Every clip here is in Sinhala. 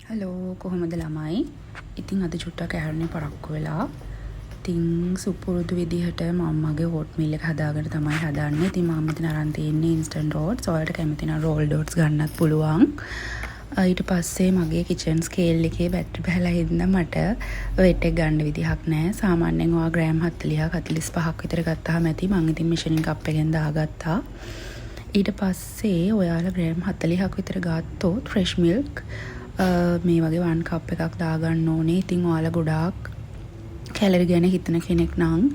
හලෝ කොහොමද ළමයි? ඉතින් අද චුට්ටක් ඇහැරෙන්නේ පරක්කු වෙලා. ඉතින් සුපුරුදු විදිහට මම්මගේ ඕට් මීල් එක හදාගෙන තමයි හදන්නේ. ඉතින් මම මෙතන අරන් තියෙන්නේ ඉන්ස්ටන්ට් ඕට්ස්. ඔයාලට කැමති නම් රෝල්ඩ් ඕට්ස් ගන්නත් පුළුවන්. ඊට පස්සේ මගේ කිචන් ස්කේල් එකේ බැටරි බහලා හින්දා මට වෙට් එක ගන්න විදිහක් නැහැ. සාමාන්‍යයෙන් ඔයා ග්‍රෑම් 40ක් 45ක් විතර ගත්තාම ඇති. මම ඉතින් මෙෂරින් කප් එකෙන් දාගත්තා. ඊට පස්සේ ඔයාලා ග්‍රෑම් 40ක් විතර ගත්තොත් ෆ්‍රෙෂ් මිල්ක් මේ වගේ 1 කප් එකක් දාගන්න ඕනේ. ඉතින් ඔයාලා ගොඩාක් කැලරි ගැන හිතන කෙනෙක් නම්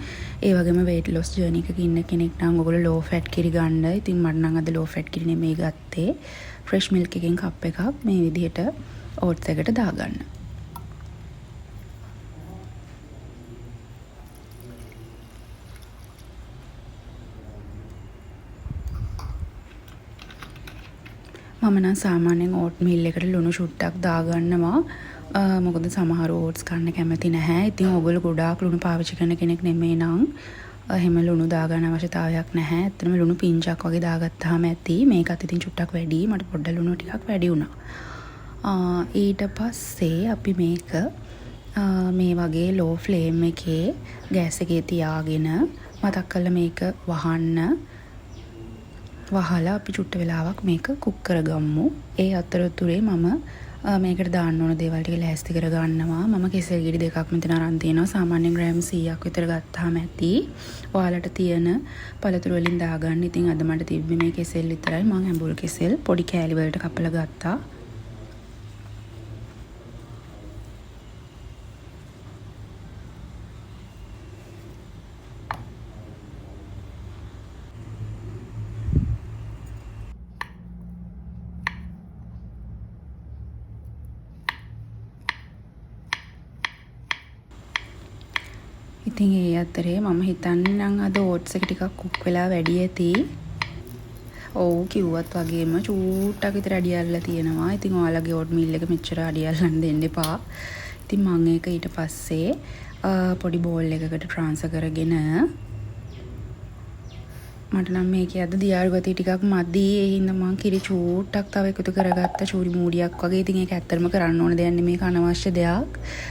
ඒ වගේම weight loss journey එකක ඉන්න කෙනෙක් නම් ඔයගොල්ලෝ low fat කිරි ගන්න. ඉතින් මට නම් අද low fat කිරි නෙමෙයි ගත්තේ. fresh milk එකෙන් කප් එකක් මේ විදිහට oats එකට දාගන්න. මම නම් සාමාන්‍යයෙන් ඕට් මීල් එකට ලුණු ෂුට්ටක් දාගන්නවා. මොකද සමහර ඕට්ස් කන්න කැමති නැහැ. ඉතින් ඔයගොල්ලෝ ගොඩාක් ලුණු පාවිච්චි කරන කෙනෙක් නෙමෙයි නම් එහෙම ලුණු දාගන්න අවශ්‍යතාවයක් නැහැ. ඇත්තටම ලුණු පිංචක් වගේ දාගත්තාම ඇති. මේකත් ඉතින් චුට්ටක් වැඩි. මට පොඩ්ඩක් ලුණු ටිකක් වැඩි වුණා. ඊට පස්සේ අපි මේක මේ වගේ low flame එකේ ගෑස් එකේ තියාගෙන මතක් කරලා මේක වහන්න. වහලා අපි චුට්ට වෙලාවක් මේක කුක් කරගමු. ඒ අතරතුරේ මම මේකට දාන්න ඕන දේවල් ටික ලෑස්ති කරගන්නවා. මම කෙසෙල් ගෙඩි දෙකක් මෙතන අරන් තියෙනවා. සාමාන්‍යයෙන් ග්‍රෑම් 100ක් විතර ගත්තාම ඇති. ඔයාලට තියෙන පළතුරු වලින් දාගන්න. ඉතින් අද මට තිබ්බේ මේ කෙසෙල් විතරයි. මම ඇඹුල් කෙසෙල් පොඩි කෑලි වලට කපලා ගත්තා. ඉතින් ඒ අතරේ මම හිතන්නේ නම් අද ඕට්ස් එක ටිකක් කුක් වෙලා වැඩි ඇති. ඔව් කිව්වත් වගේම චූට්ටක් විතර අඩි අල්ලලා තියෙනවා. ඉතින් ඔයාලගේ ඕට් මීල් එක මෙච්චර අඩි අල්ලන්න දෙන්න එපා. ඉතින් මම ඒක ඊට පස්සේ පොඩි බෝල් එකකට ට්‍රාන්ස්ෆර් කරගෙන මට නම් මේකේ අද දියාරු ගතිය ටිකක් මදි. ඒ හින්දා මම කිරි චූට්ටක් තව එකතු කරගත්ත චූරි මූඩියක් වගේ. ඉතින් ඒක ඇත්තටම කරන්න ඕන දෙයක් නෙමෙයි, අනවශ්‍ය දෙයක්.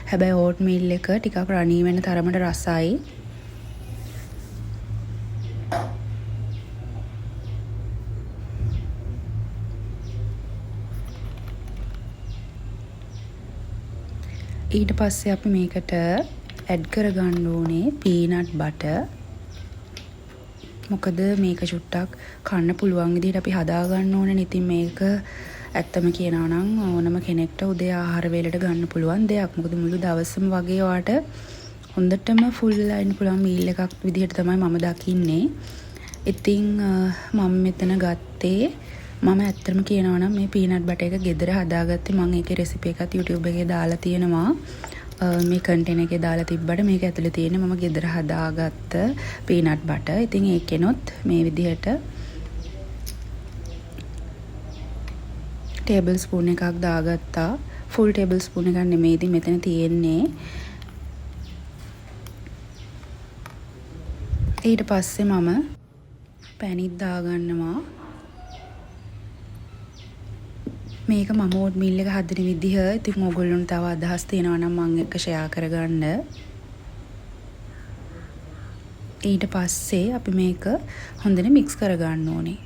හැබැයි ඕට් මීල් එක ටිකක් රණී වෙන තරමට රසයි. ඊට පස්සේ අපි මේකට ඇඩ් කරගන්න ඕනේ පීනට් බටර්. මොකද මේක චුට්ටක් කන්න පුළුවන් විදිහට අපි හදා ගන්න ඕනේ. ඉතින් මේක ඇත්තම කියනවා නම් ඕනම කෙනෙක්ට උදේ ආහාර වේලට ගන්න පුළුවන් දෙයක්. මොකද මුළු දවසම වගේ ඔයාට හොඳටම ෆුල් ලයින් පුළුවන් මීල් එකක් විදිහට තමයි මම දකින්නේ. ඉතින් මම මෙතන ගත්තේ මම ඇත්තටම කියනවා නම් මේ පීනට් බටර් එක ගෙදර හදාගත්තේ. මම ඒකේ රෙසිපි එකත් YouTube එකේ දාලා තියෙනවා. මේ කන්ටේනර් එකේ දාලා තිබ්බට මේක ඇතුලේ තියෙන්නේ මම ගෙදර හදාගත්ත පීනට් බටර්. ඉතින් ඒකෙනොත් මේ විදිහට ටේබල් ස්පූන් එකක් දාගත්තා. ෆුල් ටේබල් ස්පූන් එකක් නෙමෙයි ඉතින් මෙතන තියෙන්නේ. ඊට පස්සේ මම පැණිත් දාගන්නවා. මේක මම ඕට් මීල් එක හදන විදිහ ඉතින් ඔයගොල්ලොන්ට තව අදහස් තියෙනවා නම් මම එක්ක ෂෙයා කරගන්න. ඊට පස්සේ අපි මේක හොඳට මික්ස් කරගන්න ඕනේ.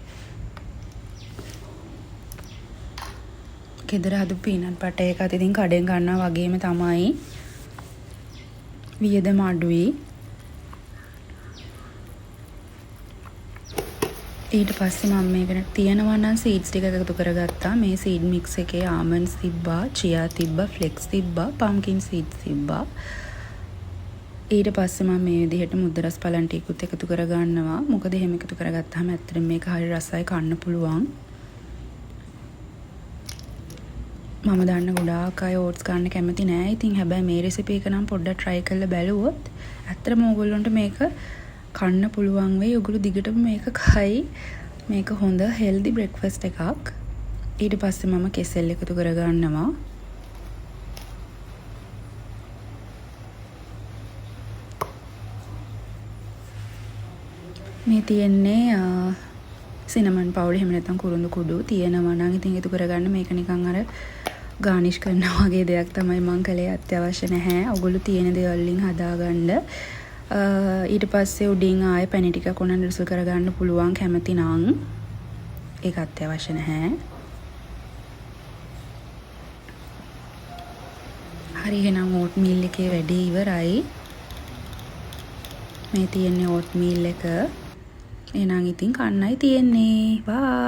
ගෙදර හදපු පීනට් බටර් එකත් ඉතින් කඩෙන් ගන්නවා වගේම තමයි. වියදම අඩුයි. ඊට පස්සේ මම මේකට තියෙනවා නම් සීඩ්ස් ටික එකතු කරගත්තා. මේ සීඩ් මික්ස් එකේ ආමන්ඩ්ස් තිබ්බා, චියා තිබ්බා, ෆ්ලෙක්ස් තිබ්බා, පම්කින් සීඩ්ස් තිබ්බා. ඊට පස්සේ මම මේ විදිහට මුද්දරස් පලන් ටිකුත් එකතු කරගන්නවා. මොකද එහෙම එකතු කරගත්තාම ඇත්තටම මේක හරි රසයි, කන්න පුළුවන්. මම දන්න ගොඩාක් අය ඕට්ස් ගන්න කැමති නෑ. ඉතින් හැබැයි මේ රෙසිපි එක නම් පොඩ්ඩක් try කරලා බැලුවොත් ඇත්තටම ඕගොල්ලන්ට මේක කන්න පුළුවන් වෙයි. ඔයගොල්ලෝ දිගටම මේක කයි. මේක හොඳ හෙල්දි බ්‍රෙක්ෆාස්ට් එකක්. ඊට පස්සේ මම කෙසෙල් එකතු කරගන්නවා. මේ තියෙන්නේ සිනමන් පවුඩර් එහෙම නැත්නම් කුරුඳු කුඩු තියෙනවා නම් ඉතින් එකතු කරගන්න. මේක නිකන් අර ගානිෂ් කරනවා වගේ දෙයක් තමයි මම කළේ. අත්‍යවශ්‍ය නැහැ. ඔයගොල්ලෝ තියෙන දේවල් වලින් හදාගන්න. ඊට පස්සේ උඩින් ආයේ පැණි ටිකක් උනන් රිසල් කරගන්න පුළුවන් කැමති නම්. ඒක අත්‍යවශ්‍ය නැහැ. හරි එහෙනම් ඕට් මීල් එකේ වැඩේ ඉවරයි. මේ තියෙන්නේ ඕට් මීල් එක. එහෙනම් ඉතින් කන්නයි තියෙන්නේ. බා